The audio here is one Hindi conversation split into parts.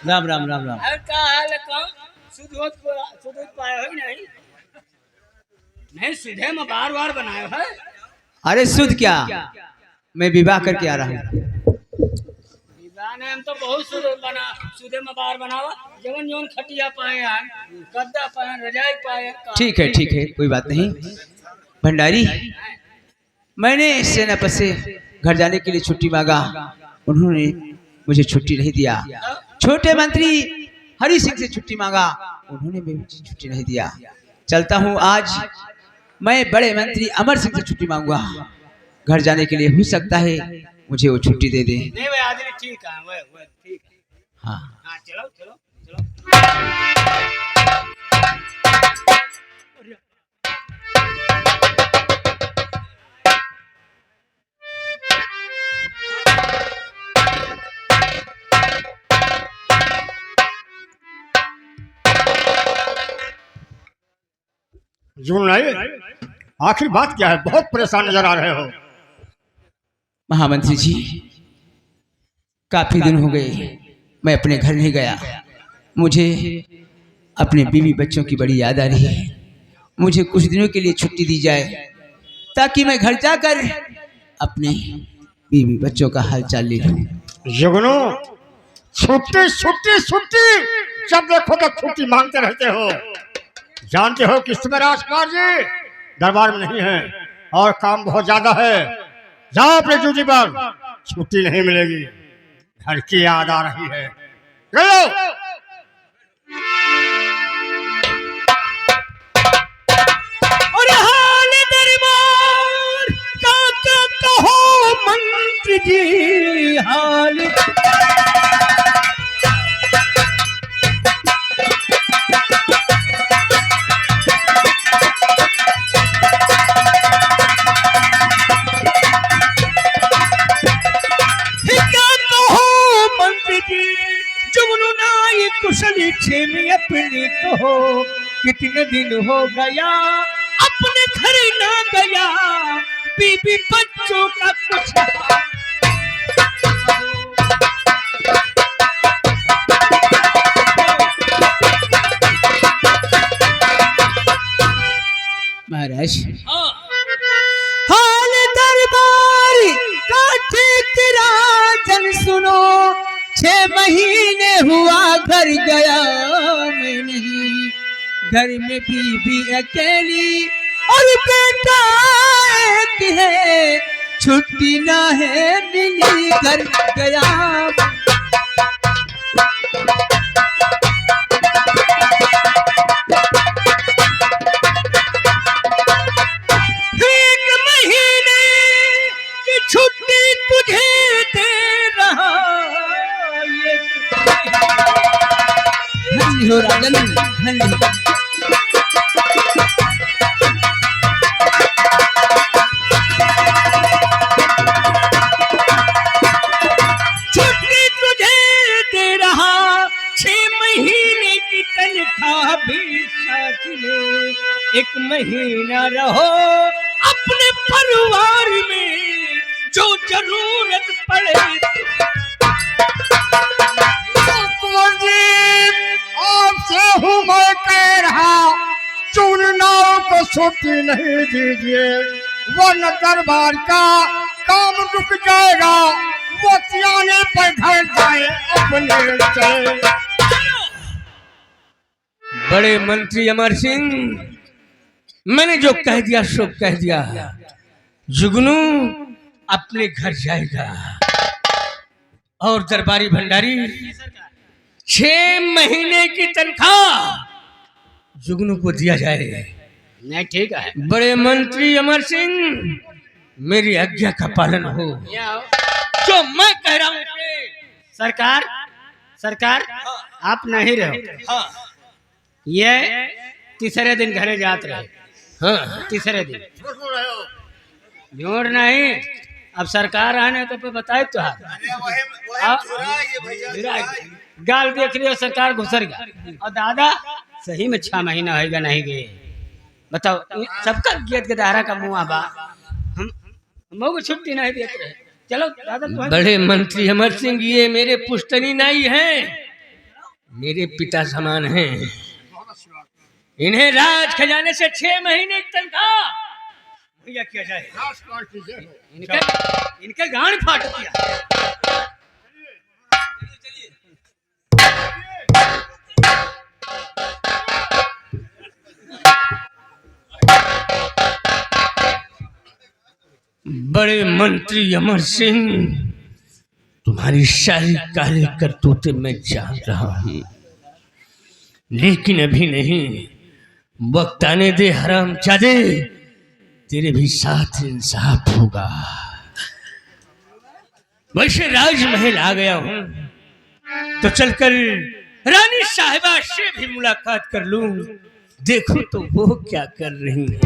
राम राम राम राम। का हाल है कौन सुध पाए हो नहीं नहीं सीधे में बार बार बनाए है। अरे सुध क्या, मैं विवाह करके आ रहा हूँ। विवाह ने हम तो बहुत सुधे में बार बनावा जवन जवन खटिया पाए हैं गद्दा पाए रजाई पाए। ठीक है कोई बात नहीं। भंडारी, मैंने सेनापति से घर जाने के लिए छुट्टी मांगा, उन्होंने मुझे छुट्टी नहीं दिया। छोटे मंत्री हरि सिंह से छुट्टी मांगा, उन्होंने मुझे छुट्टी नहीं दिया। चलता हूँ, आज मैं बड़े मंत्री अमर सिंह से छुट्टी मांगूंगा घर जाने के लिए। हो सकता है मुझे वो छुट्टी दे दे। नहीं भाई आदमी ठीक है, वो ठीक है। हाँ हाँ चलो चलो चलो। जुड़ नहीं, आखिर बात क्या है? बहुत परेशान नजर आ रहे हो। महामंत्री जी, काफी दिन हो गए मैं अपने घर नहीं गया। मुझे अपने बीवी बच्चों की बड़ी याद आ रही है। मुझे कुछ दिनों के लिए छुट्टी दी जाए ताकि मैं घर जाकर अपने बीवी बच्चों का हालचाल ले लूं। जुगनू, छुट्टी छुट्टी छुट्टी, जब देखो तो छुट्टी मांगते रहते हो। जानते हो कि इस समय राजकुमार जी दरबार में नहीं है और काम बहुत ज्यादा है। जाओ अपने ड्यूटी पर, छुट्टी नहीं मिलेगी। घर की याद आ रही है। गयो। और हाल दरबार का क्या कहो मंत्री जी, हाल कुशल छे में अपने कहो। कितने दिन हो गया अपने घर ना गया, बीबी बच्चों का कुछ महाराज। हाल दरबार का ठीक राजन सुनो। 6 महीने हुआ घर गया मैं नहीं, घर में बीबी अकेली और बेटा एक है, छुट्टी ना है मिली घर गया। एक महीने की छुट्टी तुझे दे रहा, हो राजन, छुट्टी तुझे दे रहा। 6 महीने की तनख्वाह भी साथ में, 1 महीना रहो अपने परिवार में, जो जरूरत पड़े। आपसे हूँ मैं कह रहा, चुनाव को छुट्टी नहीं दीजिए, वरना दरबार का काम रुक जाएगा। वो सियाने पर घर जाए अपने से। बड़े मंत्री अमर सिंह, मैंने जो कह दिया सो कह दिया। जुगनू अपने घर जाएगा और दरबारी भंडारी 6 महीने की तनख्वाह जुगनू को दिया जाए। नहीं ठीक है। बड़े मंत्री अमर सिंह, मेरी आज्ञा का पालन हो। जो मैं कह रहा हूँ सरकार सरकार आप नहीं रहो। ये तीसरे दिन घरे जात रहे। हाँ, तीसरे दिन झूठ नहीं। अब सरकार आने तो पे बताए तो गाल देख लियो सरकार घुसर गया और दादा सही में 6 महीना होगा नहीं गए। बताओ सबका गेट गदारा का मुँह बा, हम को छुट्टी नहीं देते रहे। चलो दादा तो बड़े मंत्री अमर सिंह ये मेरे पुश्तनी नाई हैं, मेरे पिता समान हैं। इन्हें राज खजाने से 6 महीने की तनख्वाह भैया किया जाए। इनके गांड फाट दिया। बड़े मंत्री अमर सिंह, तुम्हारी सारी कार्य करतूतें मैं जान रहा हूं, लेकिन अभी नहीं। वक्त आने दे हरामजादे, तेरे भी साथ इंसाफ होगा। वैसे राजमहल आ गया हूं तो चलकर रानी साहिबा से भी मुलाकात कर लूं, देखो तो वो क्या कर रही है।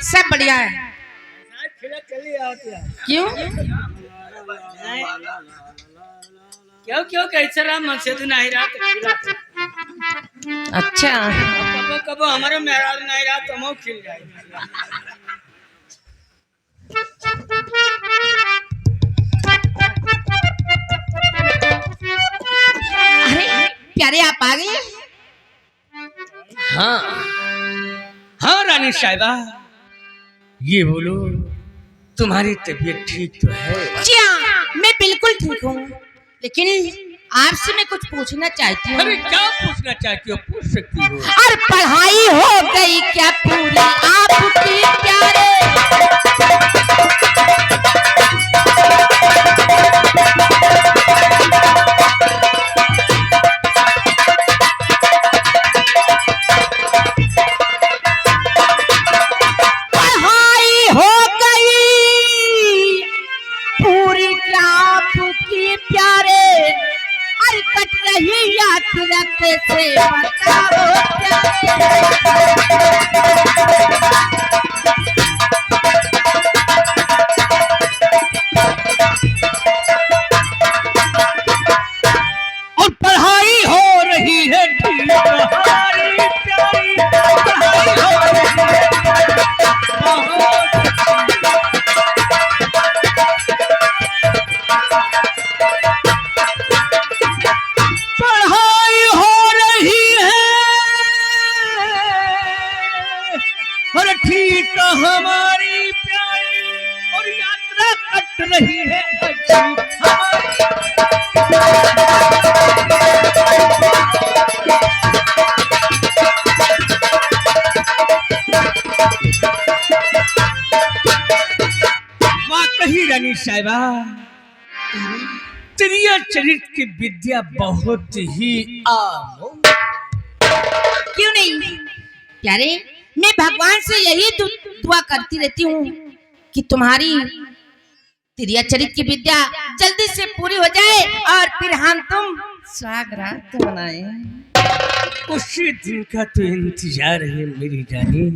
सब बढ़िया है। क्यों क्यों क्यों कैसे राम मन से तू नहीं रहा अच्छा कबो कबो हमारे मेहराज नहीं रहा तो मुँह खिल जाए। अरे प्यारे आप आ गए। हाँ हाँ रानी साहिबा, ये बोलो तुम्हारी तबीयत ठीक तो है? जी हाँ, मैं बिल्कुल ठीक हूँ, लेकिन आपसे मैं कुछ पूछना चाहती हूँ। अरे क्या पूछना चाहती हो, पूछ सकती हो। और पढ़ाई हो गई क्या पूरी आपकी प्यारे? पढ़ाई हो गई पूरी क्या आपकी प्यारे? और कट रही यात्रा कैसे बताओ और पढ़ाई हो रही है ठीक हमारी प्यारी, पढ़ाई हो रही है पढ़ाई हो रही है और ठीक हमारी प्यारी, और यात्रा कट रही है अच्छी हमारी। वाकई रानी साहिबा, त्रिया चरित की विद्या बहुत ही आम। क्यों नहीं प्यारे, मैं भगवान से यही दुआ करती रहती हूँ कि तुम्हारी त्रियाचरित की विद्या जल्दी से पूरी हो जाए और फिर हम तुम स्वागत मनाए। उसी दिन का तो इंतजार है मेरी रानी।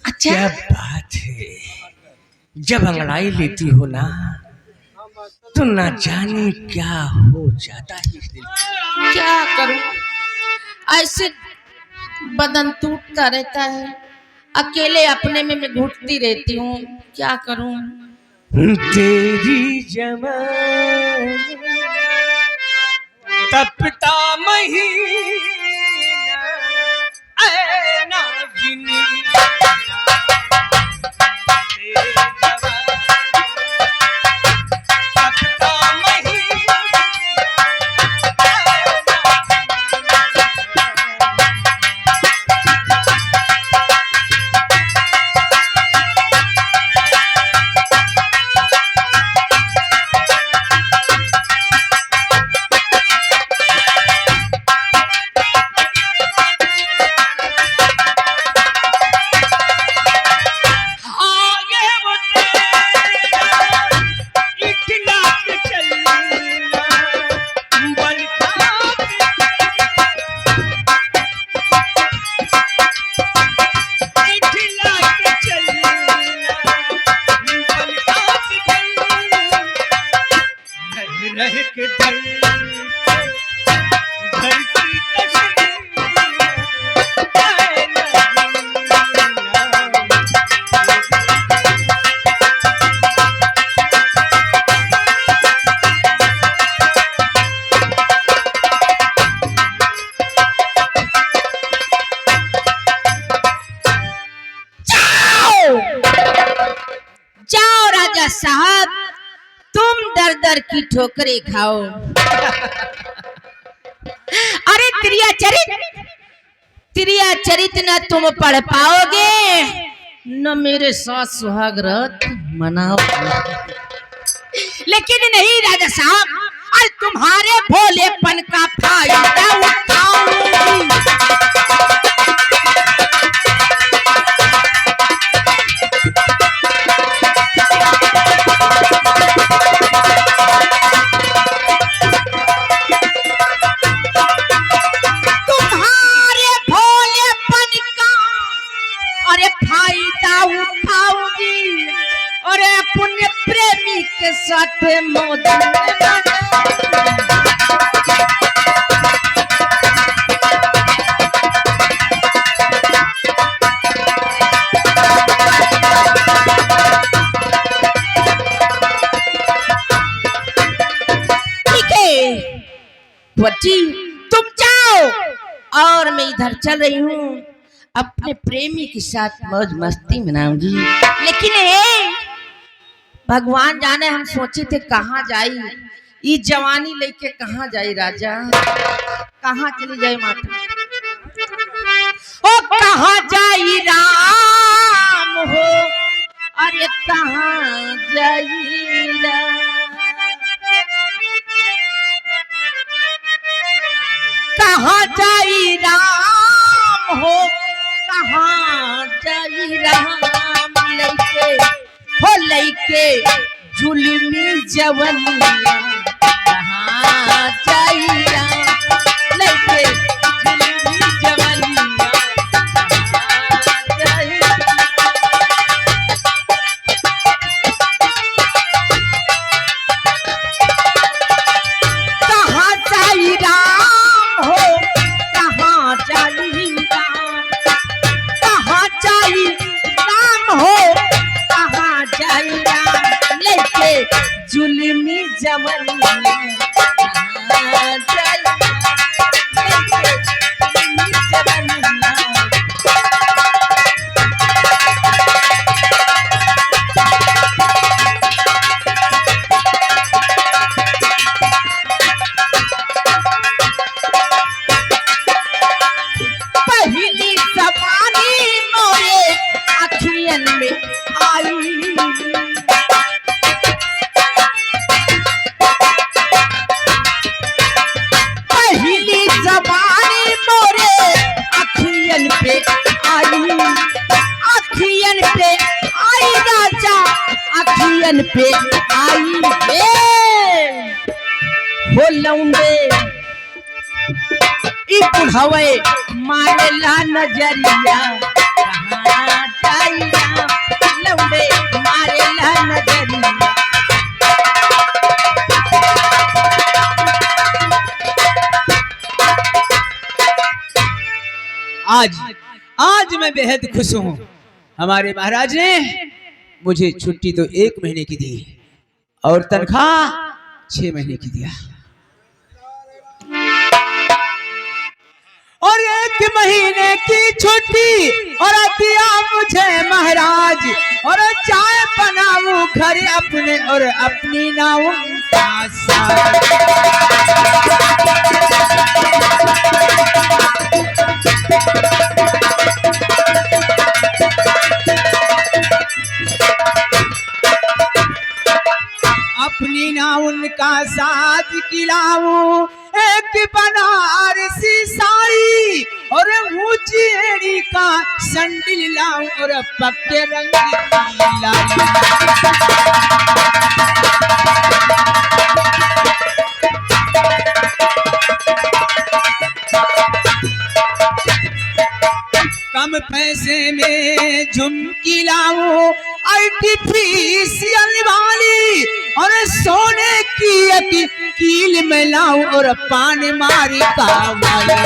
अच्छा क्या बात है, जब अंगड़ाई लेती हो ना तो ना जाने क्या हो जाता है इस दिल में। क्या करूं, ऐसे बदन टूटता रहता है, अकेले अपने में मैं घुटती रहती हूँ, क्या करूं। तेरी जवानी तपता महीना ऐ नागिनी, तेरी जवानी तपता महीना ऐ नागिनी। जाओ राजा साहब, तुम दर दर की ठोकरें खाओ। अरे त्रिया चरित न तुम पढ़ पाओगे, न मेरे साथ सुहाग रात मनाओ। लेकिन नहीं राजा साहब, और तुम्हारे भोलेपन का फायदा उठाऊंगी। तुम्हारे भोलेपन का अरे फायदा उठाऊंगी, और अपने प्रेमी के साथ मौज बच्ची, तुम जाओ और मैं इधर चल रही हूँ, अपने प्रेमी के साथ मौज मस्ती मनाऊंगी। लेकिन भगवान जाने, हम सोचे थे कहाँ जाई ये जवानी लेके, कहाँ जाई राजा, कहाँ चली जाए माता, ओ कहाँ जाई राम हो, अरे कहाँ जाई राम, कहाँ जाई राम हो, कहाँ जाई राम, लइके जुल्मी जवनिया, कहाँ जाई राम, लइके जुल्मी जवनिया, कहाँ जाई कहाँ जाई राम हो, कहाँ जाई राम, कहाँ जाई राम हो, कहाँ जाई राम, लेके जुल्मी जवनिया, कहाँ जाई राम, लेके जुल्मी जवनिया। पहली सवारी मोरे अखियन में आई, पहली सवारी मोरे अखियन पे आई, अखियन पे आई राजा, अखियन पे आई हो लौंडे, ई बुढ़ावे मारेला नजरिया, कहाँ जाई राम, लौंडे मारेला नजरिया। आज मैं बेहद खुश हूँ। हमारे महाराज ने मुझे छुट्टी तो 1 महीने की दी और तनख्वाह 6 महीने की दिया, और 1 महीने की छुट्टी और दिया मुझे महाराज, और चाय बनाऊं घर अपने और अपनी नाऊं का साथ। अपनी नाउन का साथ खिलाऊं, एक बनारसी साड़ी और ऊंची एड़ी का संडिल लाऊं, और पक्के रंग की लाऊं। कम पैसे में झुमकी लाऊं, आर्टिफिशियल वाली, और सोने की एक कील में लाऊं, और पान मारी का वाली।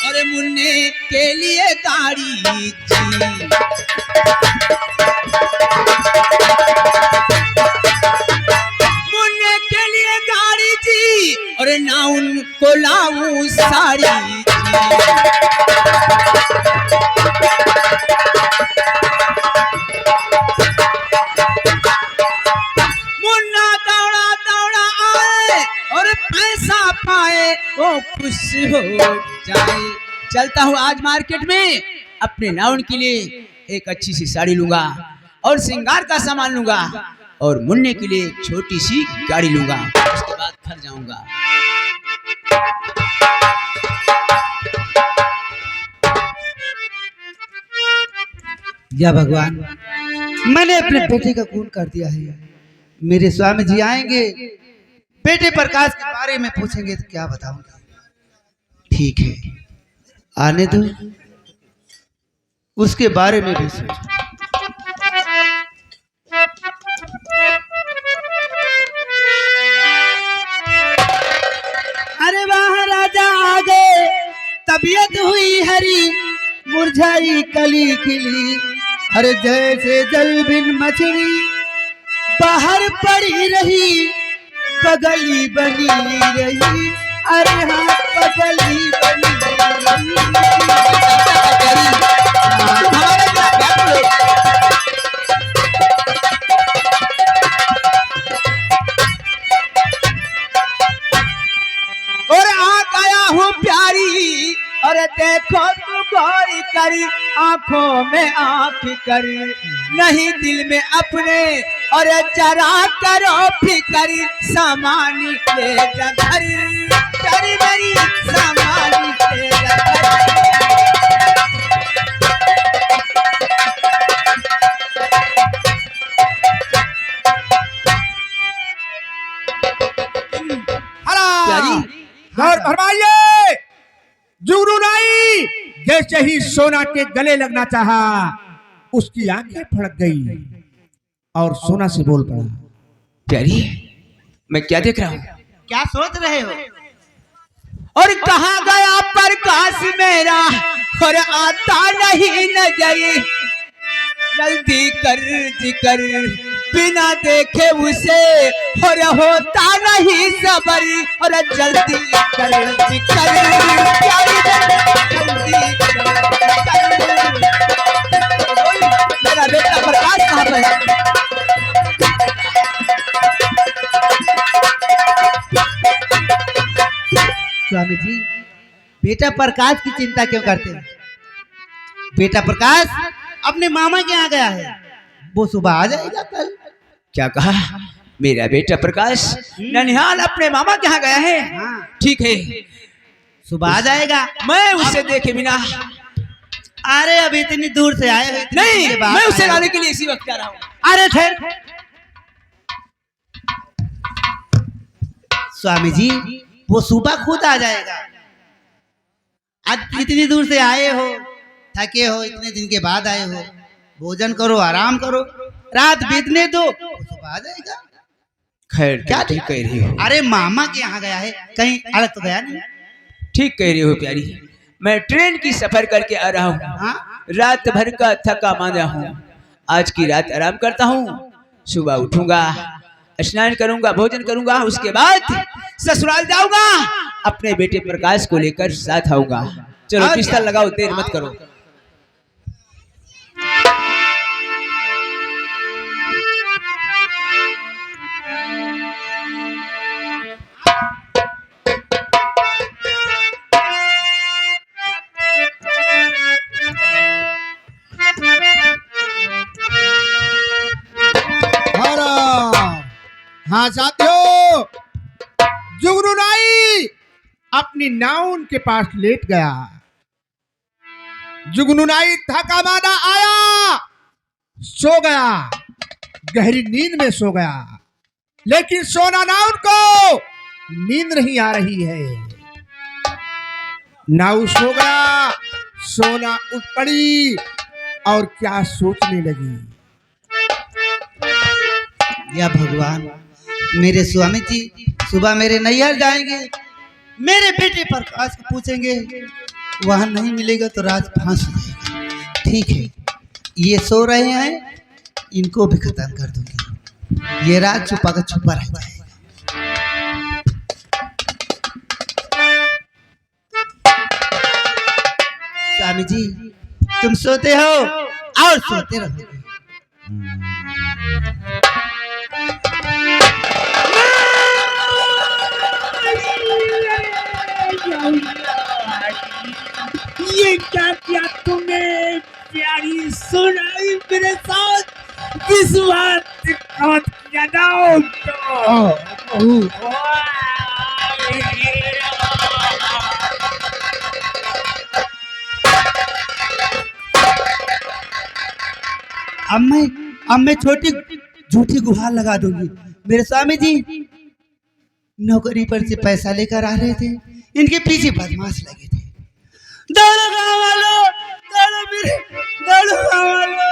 और मुन्ने के लिए गाड़ी जी, मुन्ने के लिए गाड़ी जी, और को लाऊं साड़ी। मुन्ना दौड़ा दौड़ा आए और पैसा पाए वो खुश हो जाए। चलता हूँ आज मार्केट में, अपने नाउन के लिए एक अच्छी सी साड़ी लूंगा और श्रृंगार का सामान लूंगा और मुन्ने के लिए एक छोटी सी गाड़ी लूंगा। उसके बाद घर जाऊंगा। या भगवान, मैंने अपने बेटे का खून कर दिया है। मेरे स्वामी जी आएंगे, बेटे प्रकाश के बारे में पूछेंगे तो क्या बताऊंगा। ठीक है, आने दो, उसके बारे में भी सोचो। अरे वाह राजा आ गए, तबीयत हुई हरी, मुरझाई कली खिली। अरे जैसे जल बिन मछली बाहर पड़ी रही, पगली बनी रही। अरे हाँ, पगली बनी और आ गया हूँ प्यारी, और देखो तू गौर कर, आंखों में आंख कर, नहीं दिल में अपने, और जरा करो फिकर, सामान ले जा घर, कर मेरी सामान ले जा घर। और फरमाइए। जुगनू नाई जैसे ही सोना के गले लगना चाहा, उसकी आंखें फड़क गई और सोना से बोल पड़ा। प्यारी, मैं क्या देख रहा हूँ? क्या सोच रहे हो? और कहाँ गया प्रकाश मेरा, और आता नहीं नजर, जल्दी कर जिकर, बिना देखे उसे और होता नहीं सबर, और जल्दी कर जिकर, प्यारी जल्दी कर। मेरा बेटा प्रकाश कहाँ पर है? स्वामी जी, बेटा प्रकाश की चिंता क्यों करते हैं? बेटा प्रकाश अपने मामा के यहाँ गया है, वो सुबह आ जाएगा कल। क्या कहा? मेरा बेटा प्रकाश ननिहाल अपने मामा के यहाँ गया है? ठीक है, सुबह आ जाएगा। मैं उसे देखे बिना। अरे अभी इतनी दूर से आए हैं, नहीं, मैं उसे लाने के लिए इसी वक्त आ रहा हूँ। अरे ठहर, स्वामी जी वो सुबह खुद आ जाएगा। आज इतनी दूर से आए हो, थके हो, इतने दिन के बाद आए हो, भोजन करो, आराम करो, रात बीतने दो, सुबह आ जाएगा। खैर, क्या ठीक कह रही हो? अरे मामा के यहाँ गया है, कहीं अलग तो गया नहीं? ठीक कह रही हो प्यारी, मैं ट्रेन की सफर करके आ रहा हूँ। हाँ? रात भर का थका मांदा हूँ, आज की रात आराम करता हूँ, सुबह उठूंगा, स्नान करूंगा, भोजन करूंगा, उसके बाद ससुराल जाऊंगा, अपने बेटे प्रकाश को लेकर साथ आऊंगा। चलो पिस्टल लगाओ, देर मत करो। हाँ साथियों, जुगनू नाई अपनी नाउन के पास लेट गया। जुगनू नाई थका मादा आया, सो गया, गहरी नींद में सो गया, लेकिन सोना नाउन को नींद नहीं आ रही है। नाउ सो गया, सोना उठ पड़ी और क्या सोचने लगी। या भगवान, मेरे स्वामी जी सुबह मेरे नैहर जाएंगे, मेरे बेटे प्रकाश को पूछेंगे, वहां नहीं मिलेगा तो रात फांस हो जाएगा। ठीक है, ये सो रहे हैं, इनको भी खत्म कर दूंगी, ये रात छुपा कर छुपा रह जाएगा। स्वामी जी तुम सोते हो और सोते रहोगे। ये क्या किया तुमने प्यारी सुनाई मेरे साथ विश्वासघात किया ना अब मैं छोटी झूठी गुहार लगा दूंगी। मेरे स्वामी जी नौकरी पर से पैसा लेकर आ रहे थे, इनके पीछे बदमाश लगे थे। दौड़ो गाँव वालों, दौड़ो मेरे, दौड़ो गाँव वालों।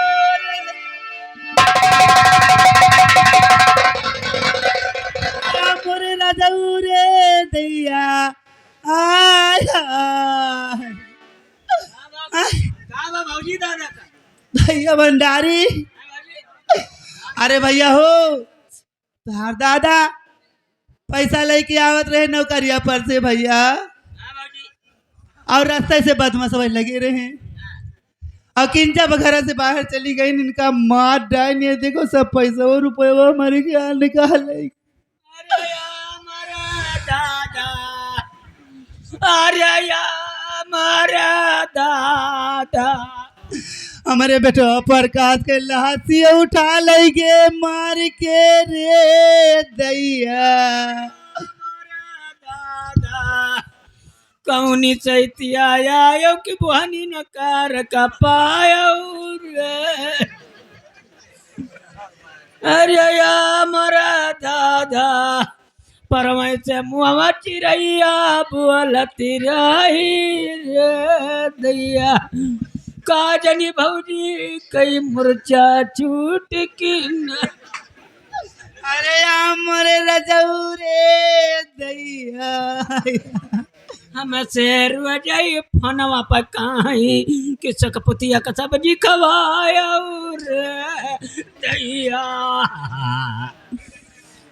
मोरे राजा रे दैया आया भाजी दादा भैया भंडारी। अरे भैया हो तार दादा पैसा लेके आवत रहे नौकरिया पर से भैया, और रास्ते से बदमाश लगे रहे और किंचा घर से बाहर चली गई। इनका मार डाल ये देखो सब पैसा और रुपये वो हमारे क्या निकाल लेगी। अरे हमारा दादा हमारे बेटो प्रकाश के लाशी उठा लेंगे मार के रे दैया। दादा कौनी चैती आया कि बुहानी न कार का पाया रे। अरे हमारा दादा परमय से मुआ चिड़ैया बोलती रही रे दैया। काजनी भौजी कई मुर्चा छूट की न। अरे हमारे रजऊ रे दैया। हम शेर जाई फनवा पर कहीं कि सकपुतिया का सब्जी खवाया रे दैया।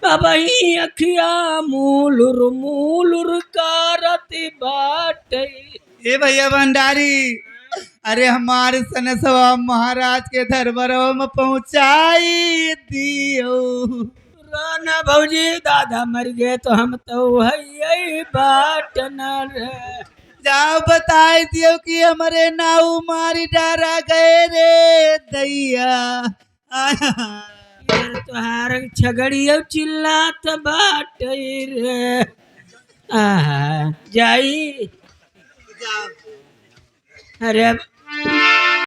अब ही अखिया मूलुर कारती बाटे। ए भैया भंडारी, अरे हमारे सनसवा महाराज के दरबारों में पहुंचाई दियो। राना भौजी दादा मर गए तो हम तो है बाट न रे। जाओ बताई दियो कि हमारे नाऊ मारी डारा गए रे दैया। यार तुहार छगड़िया चिल्लात बाट रे। जाई अरे